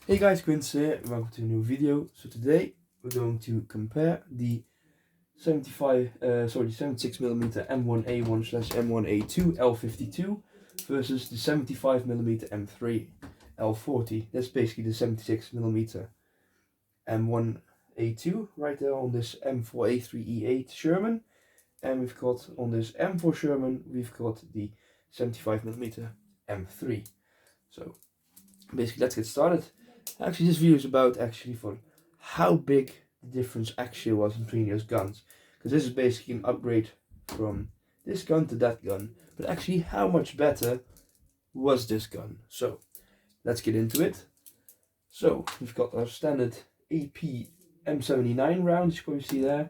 Hey guys, Quince here, and welcome to a new video. So today we're going to compare the 76mm M1A1/M1A2 L52 versus the 75mm M3 L40. That's basically the 76mm M1A2 right there on this M4A3E8 Sherman, and we've got on this M4 Sherman we've got the 75mm M3. So basically, let's get started. Actually, this video is about for how big the difference actually was between those guns, because this is basically an upgrade from this gun to that gun. But actually, how much better was this gun? So let's get into it. So we've got our standard AP M79 round, as you can see there.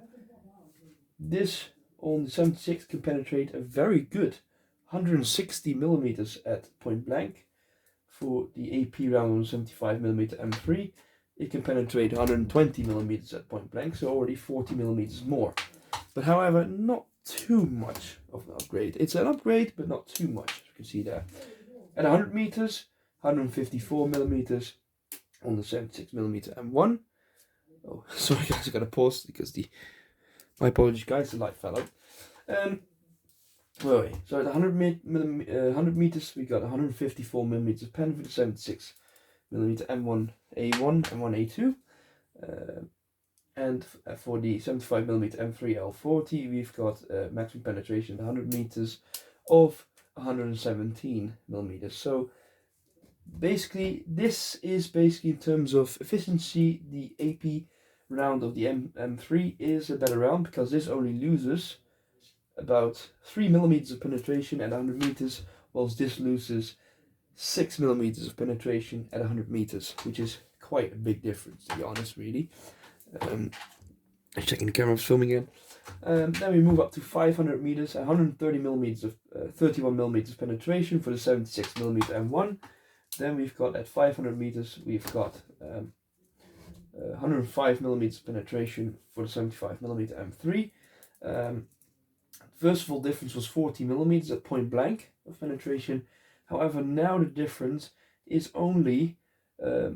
This on the 76 can penetrate a very good 160 millimeters at point blank. For the AP round on 75mm M3, it can penetrate 120 millimeters at point blank, so already 40 millimeters more. But however, not too much of an upgrade. It's an upgrade, but not too much, as you can see there. At 100 meters, 154 millimeters on the 76mm M1. Oh, sorry guys, I gotta pause because my apologies guys, the light fell out. Right, so at 100 meters, we got 154 millimeters pen for the 76mm M1A1, M1A2, and for the 75mm M3 L40, we've got maximum penetration at 100 meters of 117 millimeters. So basically, this is basically in terms of efficiency, the AP round of the M3 is a better round because this only loses about 3 millimeters of penetration at 100 meters, whilst this loses 6 millimeters of penetration at 100 meters, which is quite a big difference, to be honest, really. Checking the camera, filming in. Then we move up to 500 meters, 130 millimeters of 31 millimeters penetration for the 76mm M1. Then we've got at 500 meters, we've got 105 millimeters penetration for the 75mm M3. First of all, difference was 40 millimeters at point blank of penetration. However, now the difference is only, I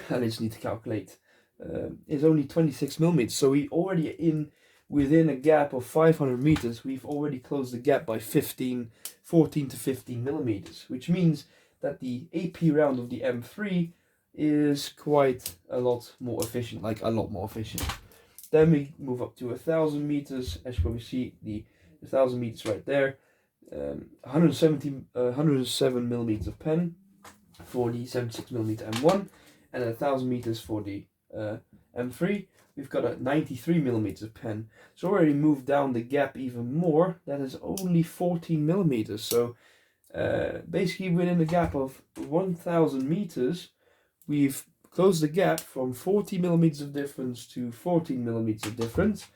just need to calculate, is only 26 millimeters. So we already within a gap of 500 meters, we've already closed the gap by 14 to 15 millimeters, which means that the AP round of the M3 is quite a lot more efficient, like a lot more efficient. Then we move up to 1,000 meters, as you probably see, the 1,000 meters right there. 107 millimeters of pen for the 76mm M1, and 1,000 meters for the M3. We've got a 93 millimeters of pen. So already moved down the gap even more. That is only 14 millimeters. So basically within a gap of 1,000 meters, we've close the gap from 40 millimeters of difference to 14 millimeters of difference.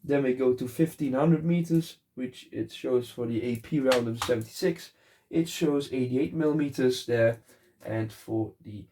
Then we go to 1500 meters, which it shows for the AP round of 76. It shows 88 millimeters there, and for the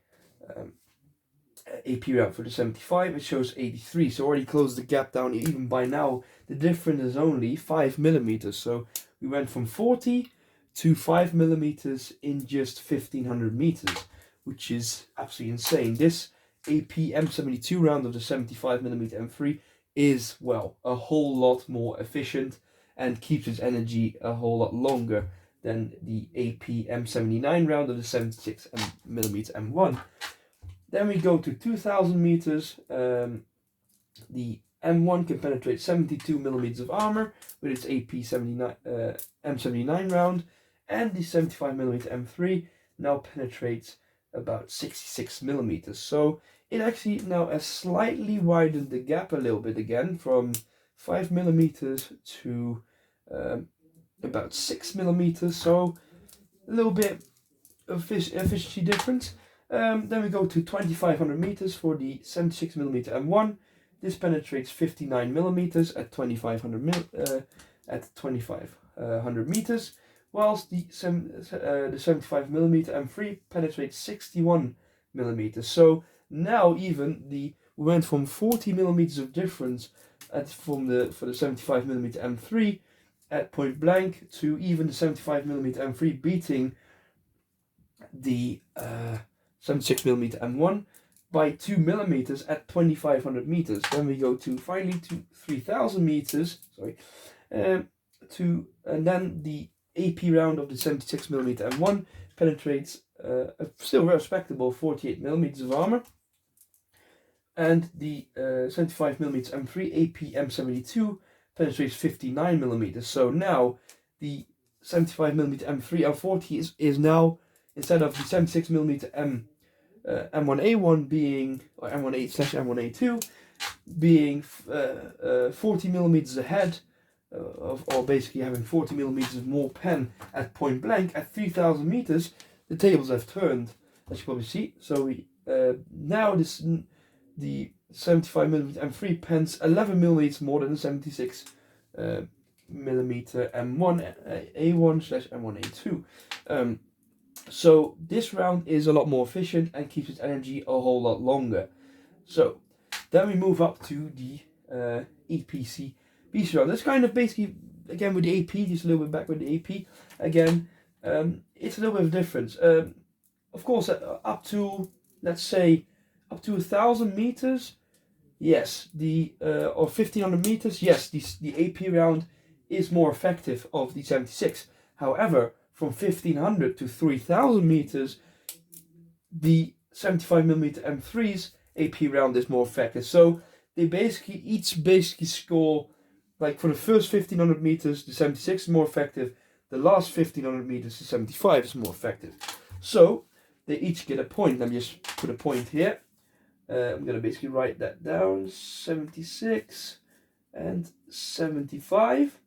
AP round for the 75, it shows 83. So already closed the gap down. Even by now, the difference is only 5 millimeters. So we went from 40 to 5 millimeters in just 1500 meters, which is absolutely insane. This AP M72 round of the 75mm M3 is, well, a whole lot more efficient and keeps its energy a whole lot longer than the AP M79 round of the 76mm M1. Then we go to 2000 meters. The M1 can penetrate 72 millimeters of armor with its AP M79 round, and the 75mm M3 now penetrates about 66 millimeters. So it actually now has slightly widened the gap a little bit again, from 5 millimeters to about 6 millimeters. So a little bit of efficiency difference. Then we go to 2500 meters for the 76mm M1. This penetrates 59 millimeters at 2500 meters, whilst the 75mm M3 penetrates 61 millimeters. So now even we went from 40 millimeters of difference for the 75mm M3 at point blank to even the 75mm M3 beating the 76mm M1 by 2 millimeters at 2500 meters. Then we go to finally to 3000 meters. Sorry, and then the AP round of the 76mm M1 penetrates a still respectable 48 millimeters of armor, and the 75mm M3 AP M72 penetrates 59 millimeters. So now the 75mm M3 L40 is now, instead of the 76mm M1A1 being, or M1A/M1A2 being 40 millimeters ahead or basically having 40 millimeters more pen at point blank at 3000 meters, the tables have turned, as you probably see. So we now the 75mm M3 pens 11 millimeters more than the 76 millimeter M1 A1/M1A2. So this round is a lot more efficient and keeps its energy a whole lot longer. So then we move up to the EPC-BC round. That's kind of basically, again with the AP, just a little bit back with the AP. Again, it's a little bit of a difference. Of course, up to, let's say, up to 1000 meters, yes, or 1500 meters, yes, the AP round is more effective of the 76. However, from 1500 to 3000 meters, the 75mm M3's AP round is more effective. So they each score, like for the first 1500 meters, the 76 is more effective. The last 1500 meters, the 75 is more effective. So they each get a point. Let me just put a point here. I'm going to basically write that down. 76 and 75.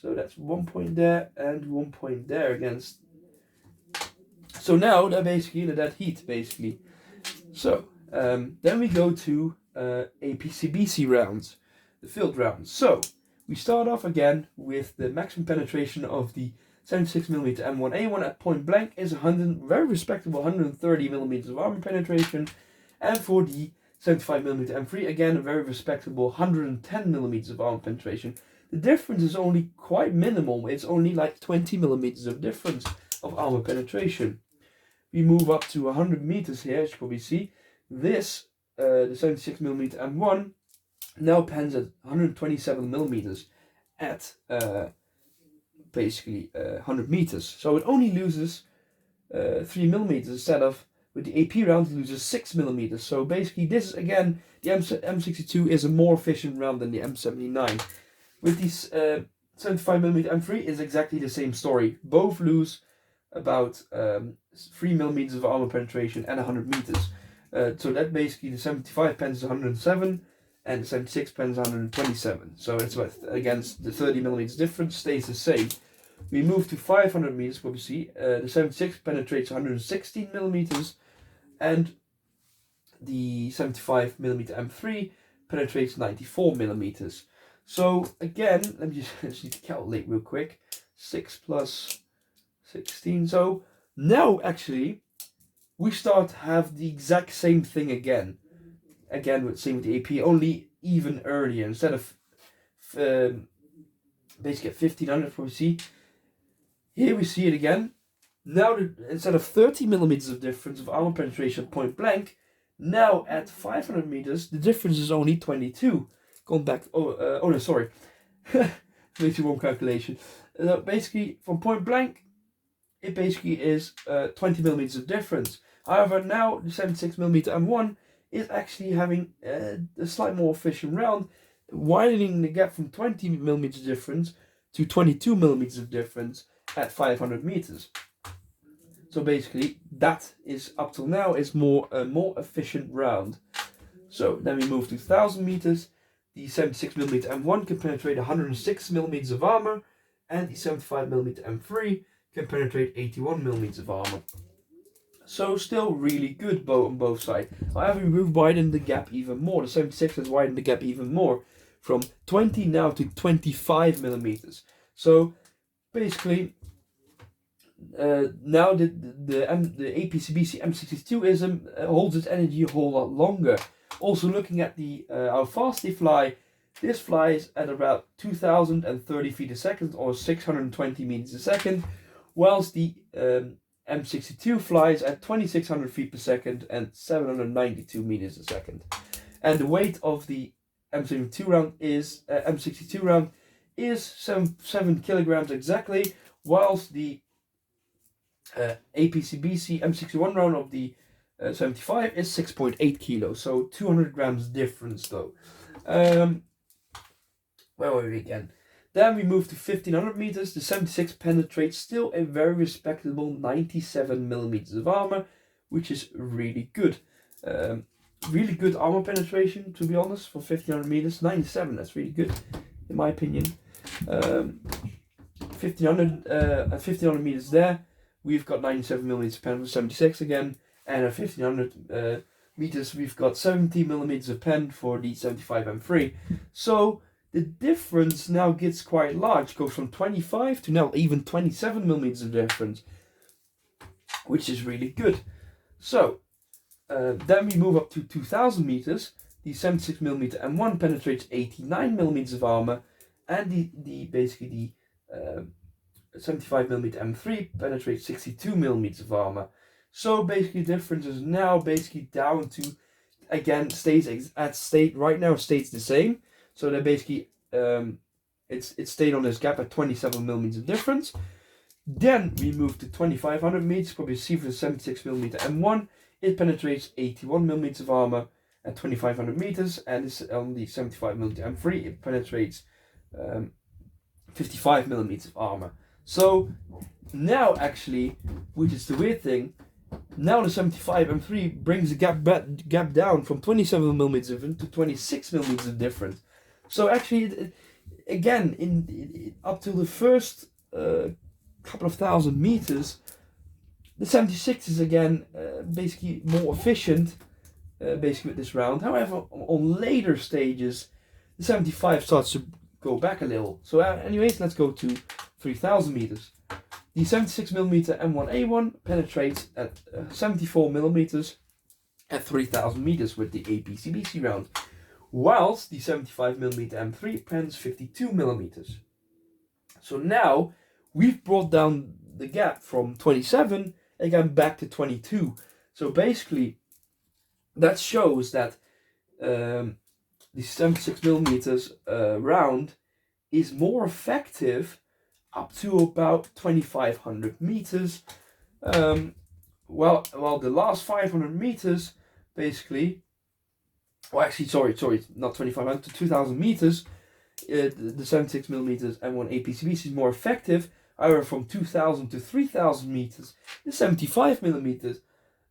So that's 1 point there and 1 point there against. So now they're basically in a dead heat, basically. So then we go to APC-BC rounds, the field rounds. So we start off again with the maximum penetration of the 76mm M1A1 at point blank is very respectable 130 millimeters of armor penetration, and for the 75mm M3 again a very respectable 110 millimeters of armor penetration. The difference is only quite minimal. It's only like 20 millimeters of difference of armor penetration. We move up to 100 meters here, as you probably see. This, the 76mm M1, now pens at 127 millimeters at basically 100 meters. So it only loses 3 millimeters instead of, with the AP round, it loses 6 millimeters. So basically this is, again, the M62 is a more efficient round than the M79. With these 75mm M3 is exactly the same story. Both lose about 3 millimeters of armor penetration and 100 meters. So that basically the 75 pens is 107 and the 76 pens 127. So it's about, against the 30 millimeters difference stays the same. We move to 500 meters, what we see. The 76 penetrates 116 millimeters and the 75mm M3 penetrates 94 millimeters. So again, let me just need to calculate real quick. 6 plus 16. So now actually we start to have the exact same thing again. Again, same with the AP, only even earlier. Instead of basically at 1500, what we see. Here we see it again. Now instead of 30 millimeters of difference of armor penetration at point blank, now at 500 meters the difference is only 22. Going back, oh no, sorry, makes you wrong calculation. Basically, from point blank, it basically is 20 millimeters of difference. However, now the 76mm M1 is actually having a slight more efficient round, widening the gap from 20 millimeters difference to 22 millimeters of difference at 500 meters. So basically, that is up till now is a more efficient round. So then we move to 1000 meters. The 76mm M1 can penetrate 106 millimeters of armor, and the 75mm M3 can penetrate 81 millimeters of armor. So still really good on both sides. However, we've widened the gap even more. The 76 has widened the gap even more, from 20 now to 25 millimeters. So basically, now the APC-BC M62 holds its energy a whole lot longer. Also looking at how fast they fly, this flies at about 2030 feet a second or 620 meters a second, whilst the M62 flies at 2600 feet per second and 792 meters a second. And the weight of the M62 round is 7 kilograms exactly, whilst the APCBC M61 round of the 75 is 6.8 kilos, so 200 grams difference though. Where were we again? Then we move to 1500 meters. The 76 penetrates still a very respectable 97 millimeters of armor, which is really good. Really good armor penetration, to be honest, for 1500 meters. 97, that's really good, in my opinion. 1500 meters there. We've got 97 millimeters pen for 76 again, and at 1500 meters we've got 70 millimeters of pen for the 75 M3. So the difference now gets quite large, goes from 25 to now even 27 millimeters of difference, which is really good. So then we move up to 2000 meters. The 76 millimeter M1 penetrates 89 millimeters of armor, and the 75 millimeter M3 penetrates 62 millimeters of armor. So basically, the difference is now basically down to, again, right now stays the same. So they're basically it stayed on this gap at 27 millimeters of difference. Then we move to 2500 meters. Probably see for the 76 millimeter M1, it penetrates 81 millimeters of armor at 2500 meters, and this on the 75 millimeter M3, it penetrates 55 millimeters of armor. So now actually, which is the weird thing, now the 75 M3 brings the gap down from 27 millimeters to 26 millimeters of difference. So actually, again, up to the first couple of thousand meters, the 76 is again basically more efficient, basically with this round. However, on later stages, the 75 starts to go back a little. So anyways, let's go to 3000 meters. The 76 millimeter M1A1 penetrates at 74 millimeters at 3000 meters with the APCBC round, whilst the 75 millimeter M3 pens 52 millimeters. So now we've brought down the gap from 27 again back to 22. So basically, that shows that the 76 millimeters round is more effective up to about 2500 meters. Well, the last 500 meters, basically, well, actually, sorry, not 2500, to 2000 meters, the 76 millimeters M1 APCBC is more effective. However, from 2000 to 3000 meters, the 75 millimeters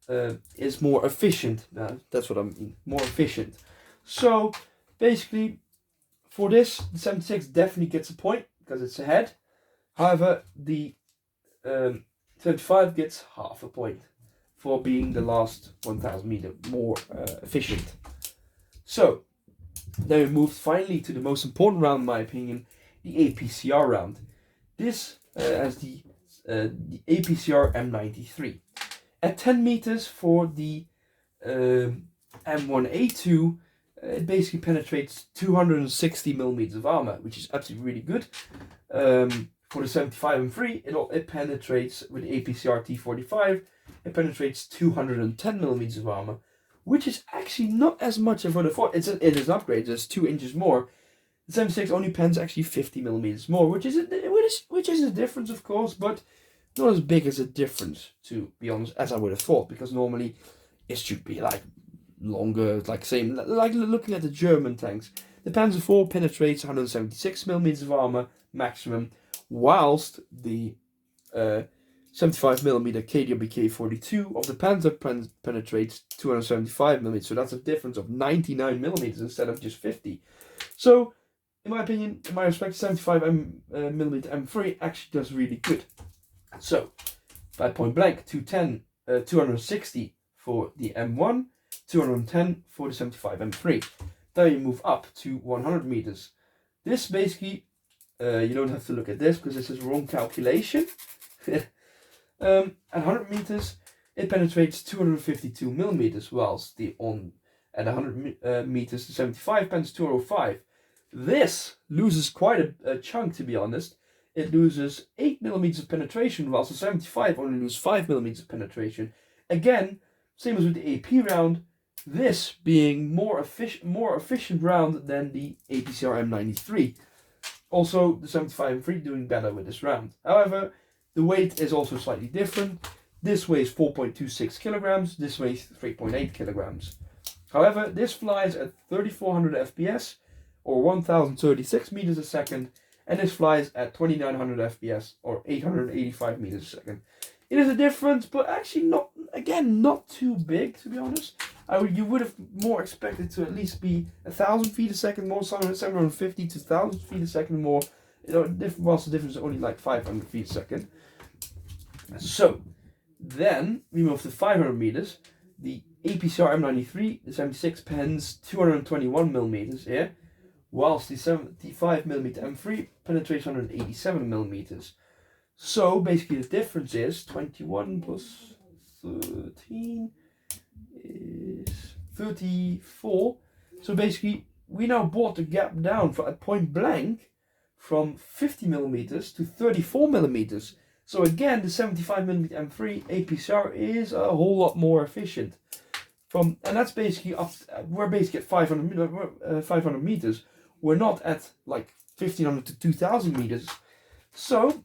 is more efficient. That's what I mean, more efficient. So basically, for this, the 76 definitely gets a point because it's ahead. However, the 75 gets half a point for being the last 1000 meter more efficient. So then we move finally to the most important round, in my opinion, the APCR round. This as the APCR M93. At 10 meters for the M1A2, it basically penetrates 260 millimeters of armor, which is absolutely really good. For the 75 M3, it penetrates with the APCR T45. It penetrates 210 millimeters of armor, which is actually not as much as what I thought. It is an upgrade. It's 2 inches more. The 76 only pens actually 50 millimeters more, which is a difference, of course, but not as big as a difference, to be honest, as I would have thought, because normally it should be like longer, like looking at the German tanks. The Panzer IV penetrates 176 millimeters of armor maximum, whilst the 75 millimeter KWK 42 of the Panzer penetrates 275 millimeters. So that's a difference of 99 millimeters instead of just 50. So, in my opinion, in my respect, 75 millimeter M3 actually does really good. So, by point blank, 260 for the M1, 210 for the 75 M3. Then you move up to 100 meters. This basically, you don't have to look at this because this is wrong calculation. At 100 meters, it penetrates 252 millimeters, whilst at 100 meters, the 75 pens 205. This loses quite a chunk, to be honest. it loses 8 millimeters of penetration, whilst the 75 only loses 5 millimeters of penetration. Again, same as with the AP round, this being more efficient round than the APCR M93. Also, the 75 M3 doing better with this round. However, the weight is also slightly different. This weighs 4.26 kilograms, this weighs 3.8 kilograms. However, this flies at 3400 FPS or 1036 meters a second, and this flies at 2900 FPS or 885 meters a second. It is a difference, but actually not too big, to be honest. You would have more expected to at least be 1000 feet a second more, 750 to 1000 feet a second more. Whilst the difference is only like 500 feet a second. So, then we move to 500 meters. The APCR M93, the 76 pens 221 millimeters here, whilst the 75mm M3 penetrates 187 millimeters. So basically the difference is 21 plus 13 is 34. So basically we now brought the gap down at point blank from 50 millimeters to 34 millimeters. So again, the 75mm M3 APCR is a whole lot more efficient. And that's basically we're basically at 500 meters. We're not at like 1500 to 2000 meters. So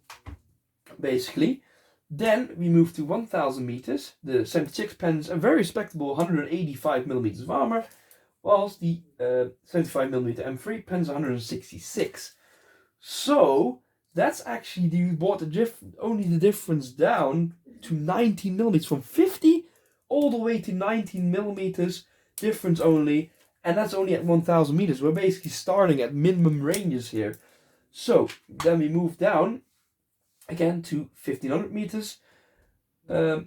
basically, then we move to 1000 meters. The 76 pens a very respectable 185 millimeters of armor, whilst the 75mm M3 pens 166. So that's actually we brought only the difference down to 19 millimeters from 50 all the way to 19 millimeters difference only, and that's only at 1000 meters. We're basically starting at minimum ranges here. So then we move down again to 1500 meters. The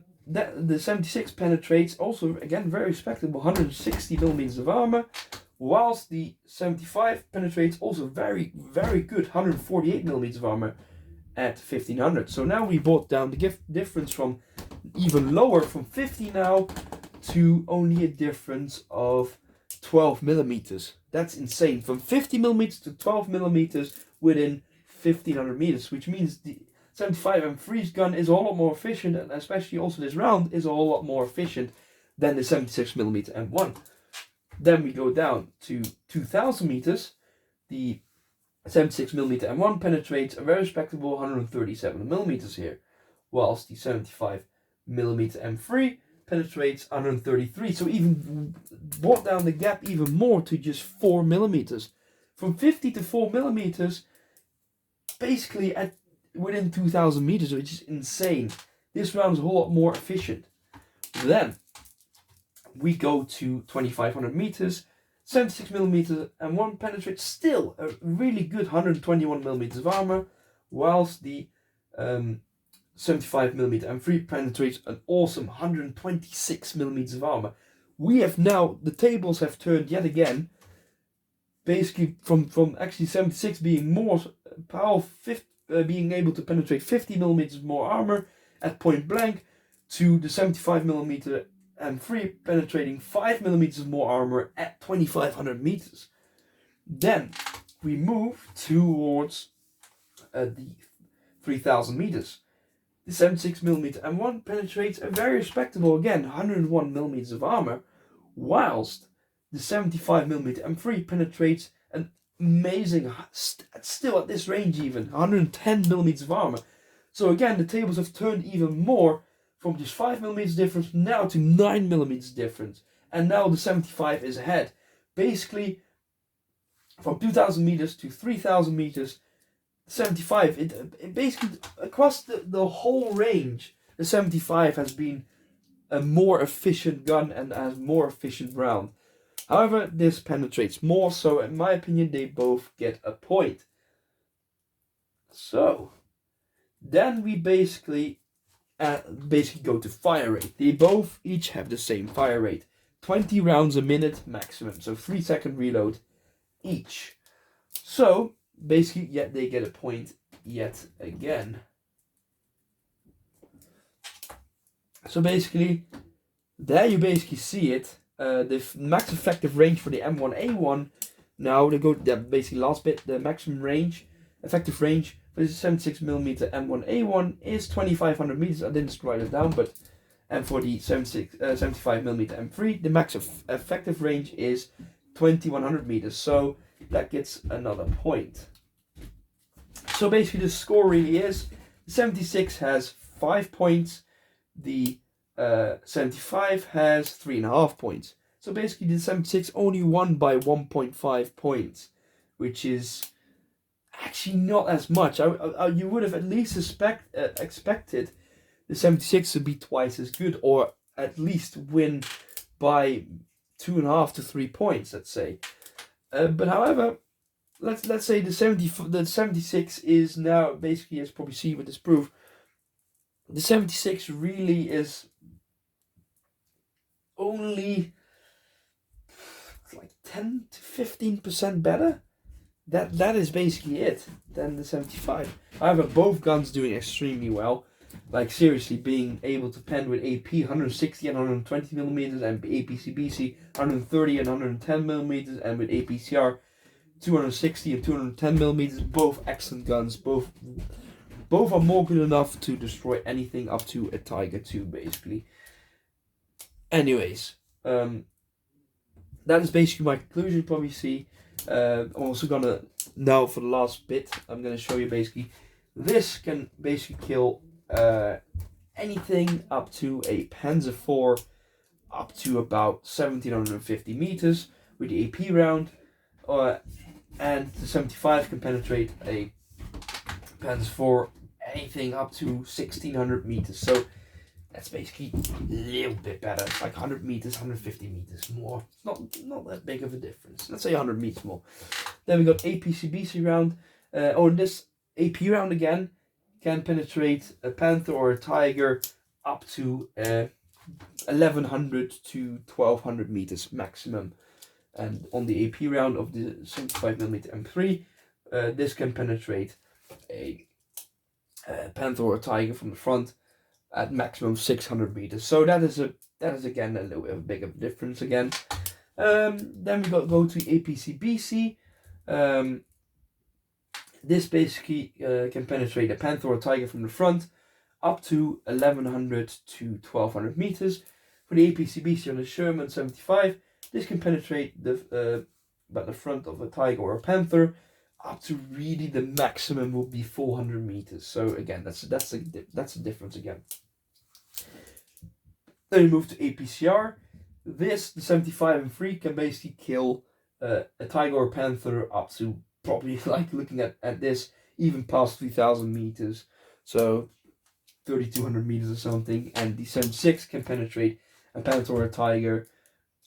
76 penetrates also again very respectable 160 millimeters of armor, whilst the 75 penetrates also very good 148 millimeters of armor at 1500. So now we brought down the difference from even lower, from 50 now to only a difference of 12 millimeters. That's insane. From 50 millimeters to 12 millimeters within 1500 meters, which means the 75 M3's gun is a whole lot more efficient, and especially also this round is a whole lot more efficient than the 76mm M1. Then we go down to 2000 meters. The 76mm M1 penetrates a very respectable 137 millimeters here, whilst the 75mm M3 penetrates 133. So even brought down the gap even more to just 4 millimeters. From 50 to 4 millimeters, basically within 2000 meters, which is insane. This round is a whole lot more efficient. Then we go to 2500 meters. 76mm M1 penetrates still a really good 121 millimeters of armor, whilst the 75mm M3 penetrates an awesome 126 millimeters of armor. We have now, the tables have turned yet again, basically from actually 76 being more powerful, being able to penetrate 50 millimeters more armor at point blank, to the 75mm M3 penetrating 5 millimeters more armor at 2500 meters. Then we move towards the 3000 meters. The 76mm M1 penetrates a very respectable, again, 101 millimeters of armor, whilst the 75mm M3 penetrates an amazing, still at this range even, 110 millimeters of armor. So again, the tables have turned even more, from just 5 millimeters difference now to 9 millimeters difference. And now the 75 is ahead. Basically, from 2000 meters to 3000 meters, 75, it basically, across the whole range, the 75 has been a more efficient gun and has more efficient round. However, this penetrates more, so in my opinion, they both get a point. So, then we basically go to fire rate. They both each have the same fire rate. 20 rounds a minute maximum, so 3-second reload each. So, basically, yeah, they get a point yet again. So basically, there you basically see it. The max effective range for the M1A1. Now they go basically last bit, the maximum range effective range for the 76mm M1A1 is 2500 meters. I didn't write it down, but and for the 75mm M3, the max effective range is 2100 meters. So that gets another point. So basically the score really is, the 76 has 5 points, the 75 has 3.5 points. So basically the 76 only won by 1.5 points, which is actually not as much. You would have at least expected the 76 to be twice as good, or at least win by 2.5 to 3 points, let's say. But however, let's say the 76 is now basically, as you probably see with this proof, the 76 really is only like 10 to 15% better. That is basically it than the 75. However, both guns doing extremely well. Like seriously, being able to pen with AP 160 and 120 millimeters, and APCBC 130 and 110 millimeters, and with APCR 260 and 210 millimeters. Both excellent guns. Both are more good enough to destroy anything up to a Tiger 2, basically. Anyways, that is basically my conclusion. Probably see. I'm also gonna, now for the last bit, I'm gonna show you basically, this can basically kill anything up to a Panzer IV up to about 1750 meters with the AP round, and the 75 can penetrate a Panzer IV anything up to 1600 meters. So that's basically a little bit better. It's like 100 meters, 150 meters more. Not that big of a difference. Let's say 100 meters more. Then we got APCBC round. This AP round again can penetrate a Panther or a Tiger up to 1100 to 1200 meters maximum. And on the AP round of the 75mm M3, this can penetrate a Panther or a Tiger from the front at maximum 600 meters. So that is again a little bit of a bigger difference again. Then we go to APCBC. This basically can penetrate a Panther or a Tiger from the front up to 1100 to 1200 meters. For the APCBC on the Sherman 75, this can penetrate the front of a Tiger or a Panther up to really the maximum will be 400 meters. So again, that's a difference again. Then we move to APCR. The 75 M3 can basically kill a Tiger or Panther up to probably, like looking at this, even past 3000 meters. So 3200 meters or something. And the 76 can penetrate a Panther or a Tiger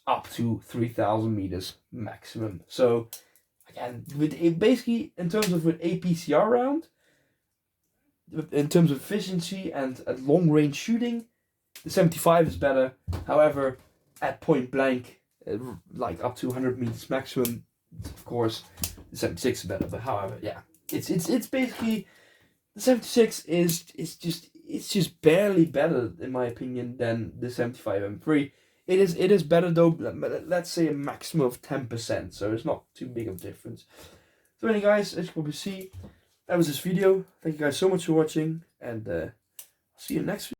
up to 3000 meters maximum. So again, basically in terms of with APCR round, in terms of efficiency and at long range shooting, the 75 is better. However, at point blank, like up to 100 meters maximum, of course, the 76 is better. But however, yeah, it's basically, the 76 is just barely better in my opinion than the 75 M3. It is better though. Let's say a maximum of 10%, so it's not too big of a difference. So anyway, guys, as you probably see, that was this video. Thank you guys so much for watching, and see you next video.